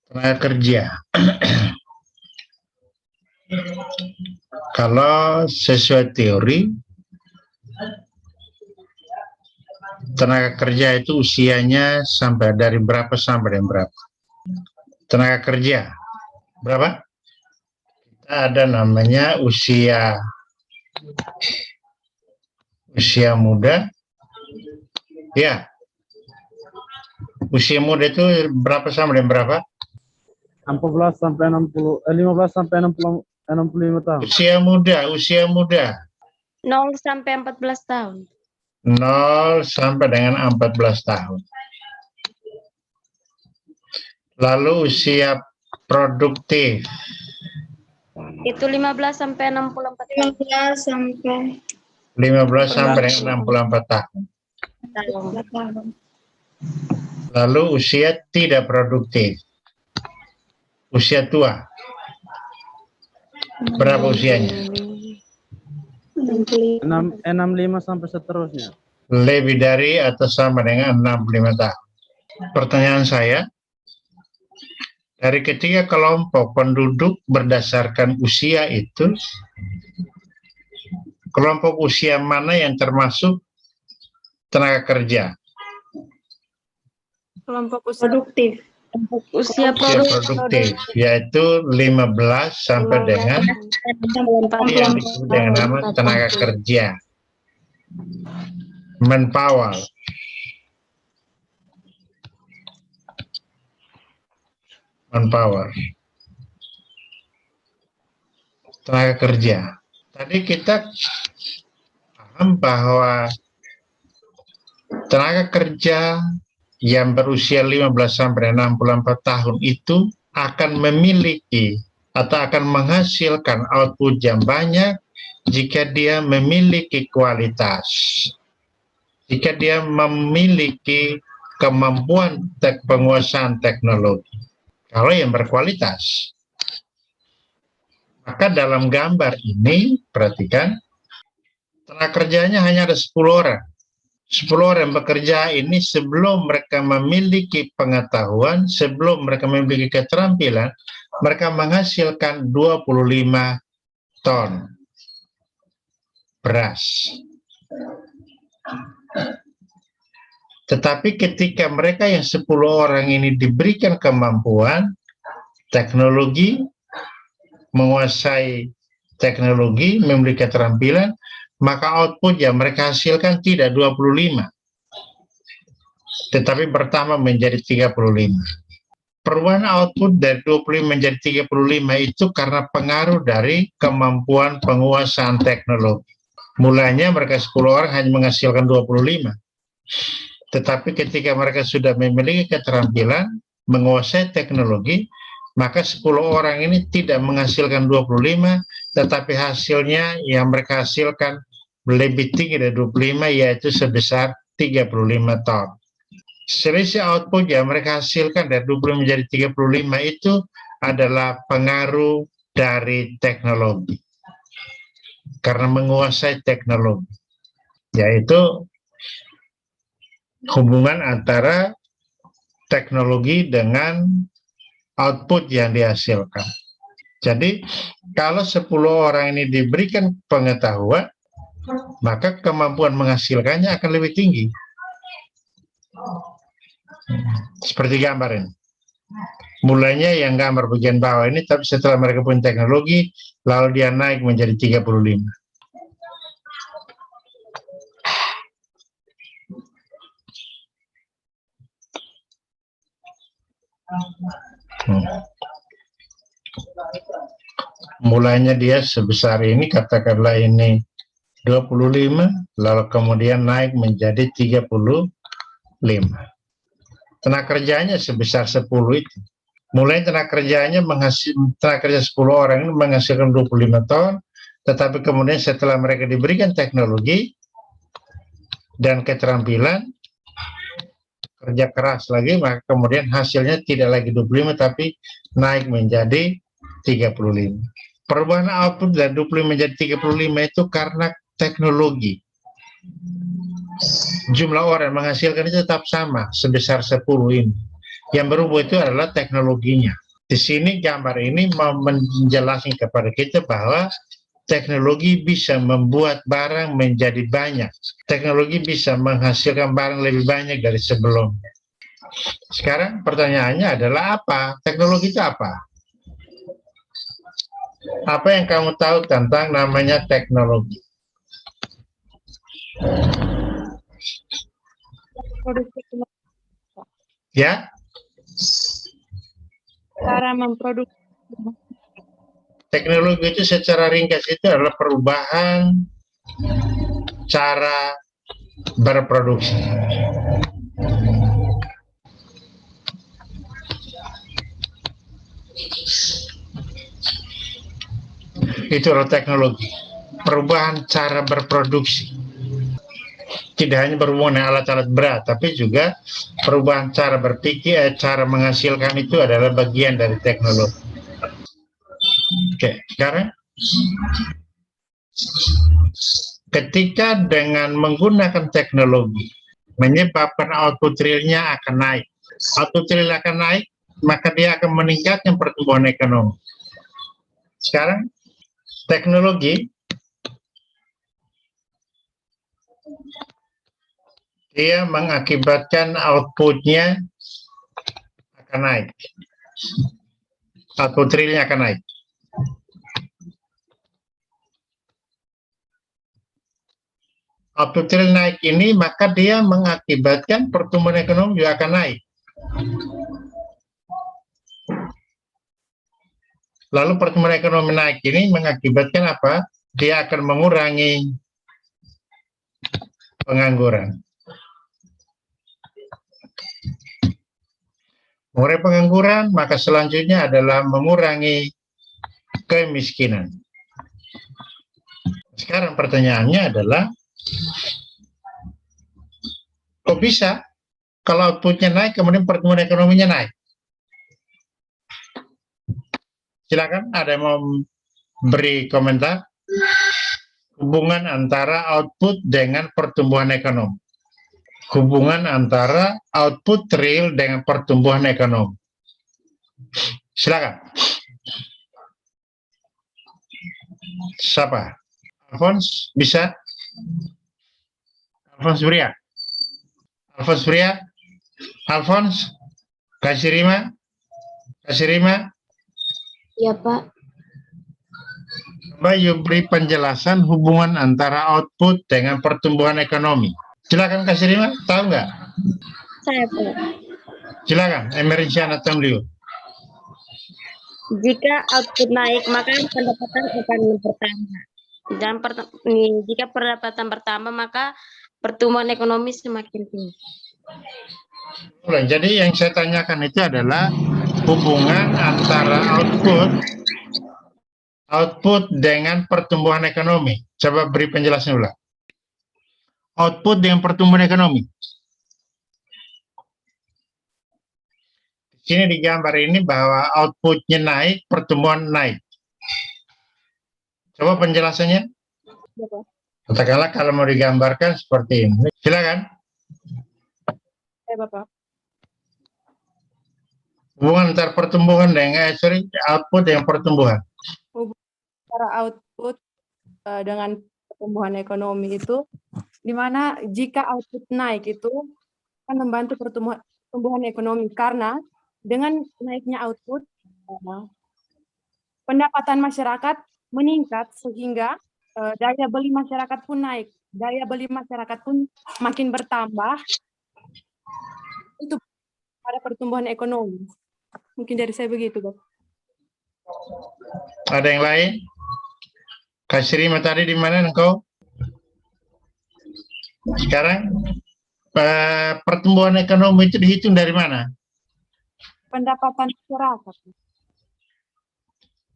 Tenaga kerja. Kalau sesuai teori, tenaga kerja itu usianya dari berapa sampai dengan berapa? Tenaga kerja berapa? Kita ada namanya usia muda. Ya. Usia muda itu berapa sampai dengan berapa? 14 sampai 60, 15 sampai 65 tahun. Usia muda. 0 sampai 14 tahun. 0 sampai dengan 14 tahun. Lalu usia produktif. Itu 15 sampai 64 tahun. 15 sampai dengan 64 tahun. Lalu usia tidak produktif. Usia tua. Berapa usianya? 65 sampai seterusnya. Lebih dari atau sama dengan 65 tahun. Pertanyaan saya, dari ketiga kelompok penduduk berdasarkan usia itu, kelompok usia mana yang termasuk tenaga kerja? Kelompok usia produktif. Usia produktif, yaitu 15 sampai dengan yang disebut dengan nama tenaga kerja. Manpower. Tenaga kerja. Tadi kita paham bahwa tenaga kerja yang berusia 15 sampai 64 tahun itu akan memiliki atau akan menghasilkan output yang banyak jika dia memiliki kualitas, jika dia memiliki kemampuan penguasaan teknologi. Kalau yang berkualitas, maka dalam gambar ini perhatikan, tenaga kerjanya hanya ada 10 orang. 10 orang bekerja ini sebelum mereka memiliki pengetahuan, sebelum mereka memiliki keterampilan, mereka menghasilkan 25 ton beras. Tetapi ketika mereka yang 10 orang ini diberikan kemampuan, teknologi, menguasai teknologi, memiliki keterampilan, maka output yang mereka hasilkan tidak 25, tetapi bertambah menjadi 35. Perubahan output dari 25 menjadi 35 itu karena pengaruh dari kemampuan penguasaan teknologi. Mulanya mereka 10 orang hanya menghasilkan 25. Tetapi ketika mereka sudah memiliki keterampilan, menguasai teknologi, maka 10 orang ini tidak menghasilkan 25, tetapi hasilnya yang mereka hasilkan lebih tinggi dari 25, yaitu sebesar 35 ton. Selisih output yang mereka hasilkan dari 25 menjadi 35 itu adalah pengaruh dari teknologi. Karena menguasai teknologi, yaitu hubungan antara teknologi dengan output yang dihasilkan. Jadi, kalau 10 orang ini diberikan pengetahuan, maka kemampuan menghasilkannya akan lebih tinggi. Seperti gambar ini. Mulanya yang gambar bagian bawah ini, tapi setelah mereka punya teknologi, lalu dia naik menjadi 35. Mulanya dia sebesar ini, katakanlah ini 25, lalu kemudian naik menjadi 35. Tenaga kerjanya sebesar 10 itu. Mulai tenaga kerja 10 orang ini menghasilkan 25 ton, tetapi kemudian setelah mereka diberikan teknologi dan keterampilan, kerja keras lagi, maka kemudian hasilnya tidak lagi 25, tapi naik menjadi 35. Perubahan output dari 25 menjadi 35 itu karena teknologi. Jumlah orang yang menghasilkan itu tetap sama, sebesar 10 ini. Yang berubah itu adalah teknologinya. Di sini gambar ini mau menjelaskan kepada kita bahwa teknologi bisa membuat barang menjadi banyak. Teknologi bisa menghasilkan barang lebih banyak dari sebelumnya. Sekarang pertanyaannya adalah apa? Teknologi itu apa? Apa yang kamu tahu tentang namanya teknologi? Produksi Ya, cara memproduksi. teknologi itu secara ringkas itu adalah perubahan cara berproduksi. Itu adalah teknologi, perubahan cara berproduksi. Tidak hanya berhubungan dengan alat-alat berat, tapi juga perubahan cara berpikir, cara menghasilkan itu adalah bagian dari teknologi. Oke, sekarang ketika dengan menggunakan teknologi menyebabkan output realnya akan naik. Output real akan naik, maka dia akan meningkatkan pertumbuhan ekonomi. Sekarang teknologi dia mengakibatkan outputnya akan naik. Output realnya akan naik. Output real naik ini, maka dia mengakibatkan pertumbuhan ekonomi juga akan naik. Lalu pertumbuhan ekonomi naik ini mengakibatkan apa? Dia akan mengurangi pengangguran. Mengurangi pengangguran, maka selanjutnya adalah mengurangi kemiskinan. Sekarang pertanyaannya adalah, kok bisa kalau outputnya naik kemudian pertumbuhan ekonominya naik? Silakan, ada yang mau beri komentar? Hubungan antara output dengan pertumbuhan ekonomi. Hubungan antara output real dengan pertumbuhan ekonomi. Silakan. Siapa? Alphonse, bisa? Alphonse Bria? Alphonse Bria? Alphonse? Kasih Rima? Kasih Rima? Ya, Pak. Coba you beri penjelasan hubungan antara output dengan pertumbuhan ekonomi. Silakan Kasih Rima, tahu nggak? Saya, Pak. Silakan, Emericiana Tamliu. Jika output naik, maka pendapatan akan bertambah. Dan jika pendapatan bertambah, maka pertumbuhan ekonomi semakin tinggi. Jadi yang saya tanyakan itu adalah hubungan antara output dengan pertumbuhan ekonomi. Coba beri penjelasan ulang. Output dengan pertumbuhan ekonomi. Di sini di gambar ini bahwa outputnya naik, pertumbuhan naik. Coba penjelasannya. Katakanlah kalau mau digambarkan seperti ini. Silakan. Ya, Bapak. Hubungan antara pertumbuhan dengan output dengan pertumbuhan. Antara output dengan pertumbuhan ekonomi itu, di mana jika output naik itu akan membantu pertumbuhan ekonomi, karena dengan naiknya output pendapatan masyarakat meningkat sehingga daya beli masyarakat pun naik, daya beli masyarakat pun makin bertambah, itu pada pertumbuhan ekonomi. Mungkin dari saya begitu, Bapak. Ada yang lain? Kasih Rima tadi di mana engkau? Sekarang pertumbuhan ekonomi itu dihitung dari mana? Pendapatan masyarakat.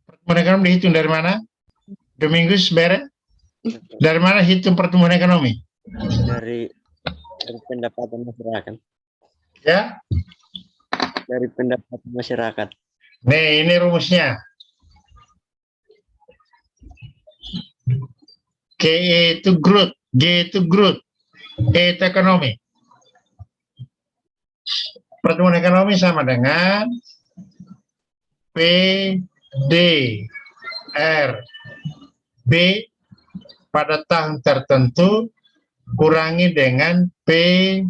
Pertumbuhan ekonomi dihitung dari mana? Domingus Bere? Dari mana hitung pertumbuhan ekonomi? Dari pendapatan masyarakat. Ya? Dari pendapatan masyarakat. Nih, ini rumusnya. K itu growth, G itu growth. Itu ekonomi. Pertumbuhan ekonomi sama dengan PDRB pada tahun tertentu kurangi dengan PDRB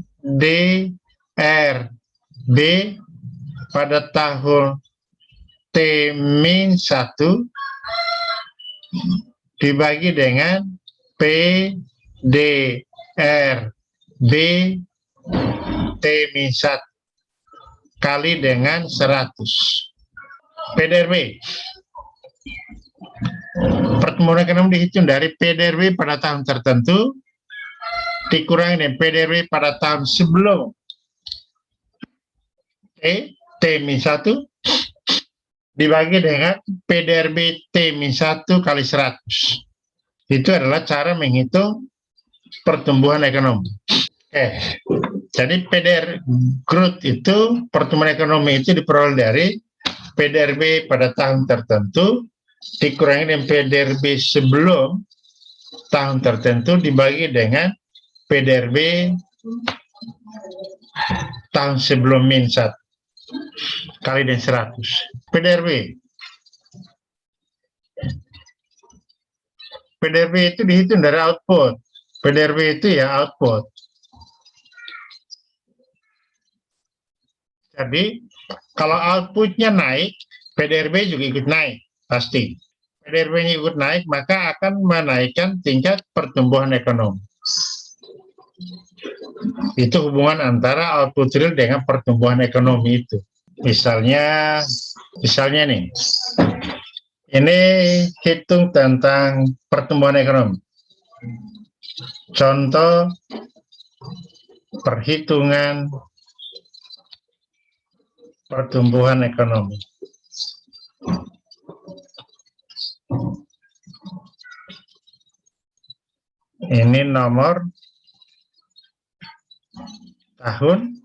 pada tahun T-1 dibagi dengan PDRB T-1 kali dengan 100. PDRB. Pertumbuhan ekonomi dihitung dari PDRB pada tahun tertentu dikurangi dengan PDRB pada tahun sebelum T-1 dibagi dengan PDRB T-1 kali 100. Itu adalah cara menghitung pertumbuhan ekonomi. Jadi PDR growth itu, pertumbuhan ekonomi itu diperoleh dari PDRB pada tahun tertentu dikurangi dengan PDRB sebelum tahun tertentu dibagi dengan PDRB tahun sebelum -1 kali dengan 100. PDRB itu dihitung dari output. PDRB itu ya output. Jadi kalau outputnya naik, PDRB juga ikut naik, pasti. PDRB-nya ikut naik, maka akan menaikkan tingkat pertumbuhan ekonomi. Itu hubungan antara output real dengan pertumbuhan ekonomi itu. Misalnya nih, ini hitung tentang pertumbuhan ekonomi. Contoh perhitungan pertumbuhan ekonomi. Ini nomor tahun.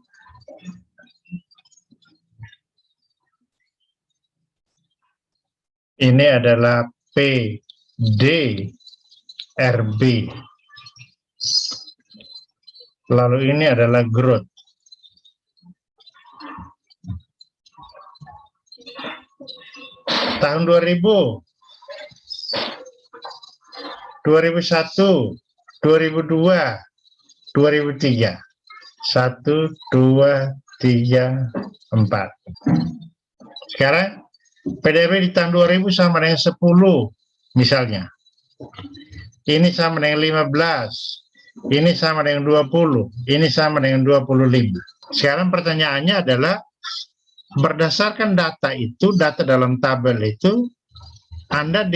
Ini adalah PDRB. Lalu ini adalah growth. Tahun 2000, 2001, 2002, 2003. 1, 2, 3, 4. Sekarang PDB di tahun 2000 sama dengan 10 misalnya. Ini sama dengan 15. Ini sama dengan 20. Ini sama dengan 25. Sekarang pertanyaannya adalah berdasarkan data itu, data dalam tabel itu, Anda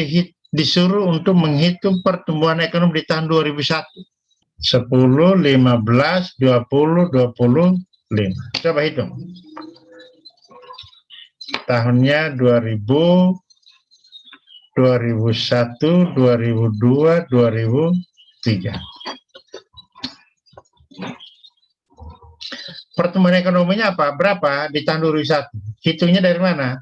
disuruh untuk menghitung pertumbuhan ekonomi di tahun 2001. 10, 15, 20, 25. Coba hitung. Tahunnya 2000, 2001, 2002, 2003. Pertumbuhan ekonominya apa? Berapa di tahun 2001? Hitungnya dari mana?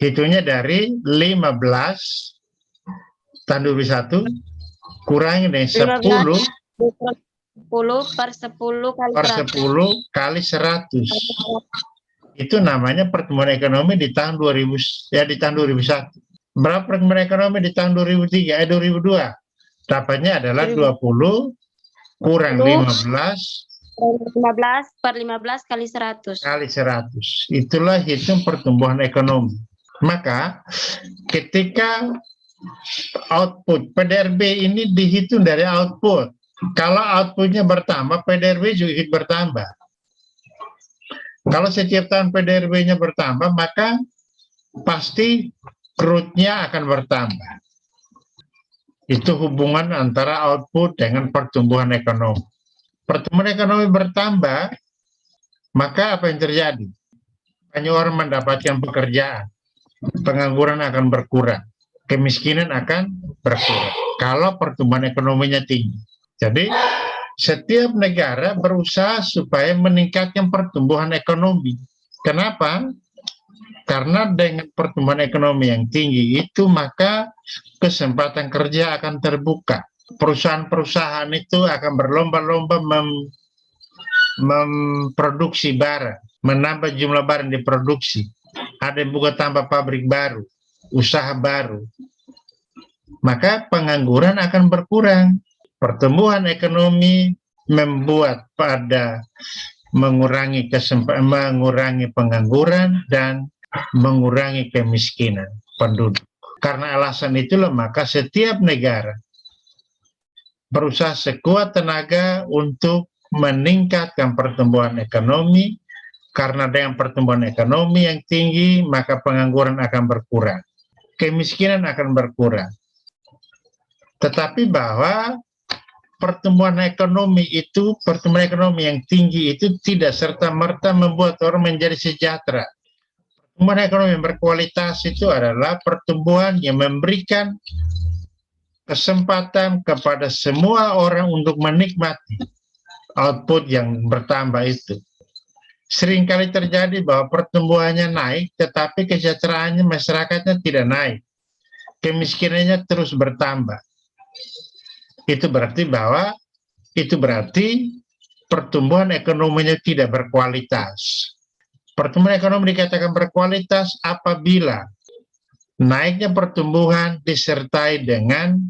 Hitungnya dari 15 tahun 2001 kurangi dengan 10 per 10 kali per 100. 10 kali 100. Itu namanya pertumbuhan ekonomi di tahun 2000 ya, di tahun 2001. Berapa pertumbuhan ekonomi di tahun 2002? Dapatnya adalah 20 kurang 15 per 15 kali 100. kali 100. Itulah hitung pertumbuhan ekonomi. Maka ketika output PDRB ini dihitung dari output. Kalau outputnya bertambah, PDRB juga ikut bertambah. Kalau setiap tahun PDRB-nya bertambah, maka pasti growth-nya akan bertambah. Itu hubungan antara output dengan pertumbuhan ekonomi. Pertumbuhan ekonomi bertambah, maka apa yang terjadi? Banyak orang mendapatkan pekerjaan, pengangguran akan berkurang, kemiskinan akan berkurang. Kalau pertumbuhan ekonominya tinggi. Jadi, setiap negara berusaha supaya meningkatkan pertumbuhan ekonomi. Kenapa? Karena dengan pertumbuhan ekonomi yang tinggi itu, maka kesempatan kerja akan terbuka. perusahaan-perusahaan itu akan berlomba-lomba memproduksi barang, menambah jumlah barang diproduksi. Ada yang buka tambah pabrik baru, usaha baru. Maka pengangguran akan berkurang. Pertumbuhan ekonomi membuat pada mengurangi pengangguran dan mengurangi kemiskinan penduduk. Karena alasan itulah maka setiap negara berusaha sekuat tenaga untuk meningkatkan pertumbuhan ekonomi, karena dengan pertumbuhan ekonomi yang tinggi maka pengangguran akan berkurang, kemiskinan akan berkurang. Tetapi bahwa pertumbuhan ekonomi yang tinggi itu tidak serta-merta membuat orang menjadi sejahtera. Pertumbuhan ekonomi yang berkualitas itu adalah pertumbuhan yang memberikan kesempatan kepada semua orang untuk menikmati output yang bertambah itu. Seringkali terjadi bahwa pertumbuhannya naik, tetapi kesejahteraannya masyarakatnya tidak naik. Kemiskinannya terus bertambah. Itu berarti pertumbuhan ekonominya tidak berkualitas. Pertumbuhan ekonomi dikatakan berkualitas apabila naiknya pertumbuhan disertai dengan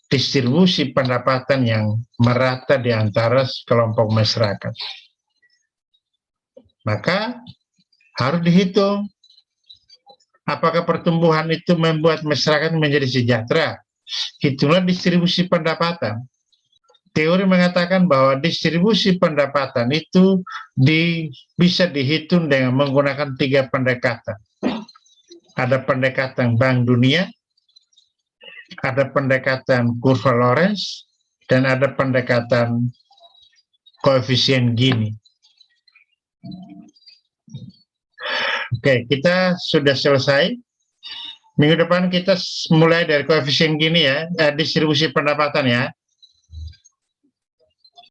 distribusi pendapatan yang merata di antara kelompok masyarakat. Maka harus dihitung apakah pertumbuhan itu membuat masyarakat menjadi sejahtera. Itulah distribusi pendapatan. Teori mengatakan bahwa distribusi pendapatan itu bisa dihitung dengan menggunakan 3 pendekatan. Ada pendekatan Bank Dunia, ada pendekatan kurva Lorenz, dan ada pendekatan koefisien Gini. Oke, kita sudah selesai. Minggu depan kita mulai dari koefisien Gini ya, distribusi pendapatan ya.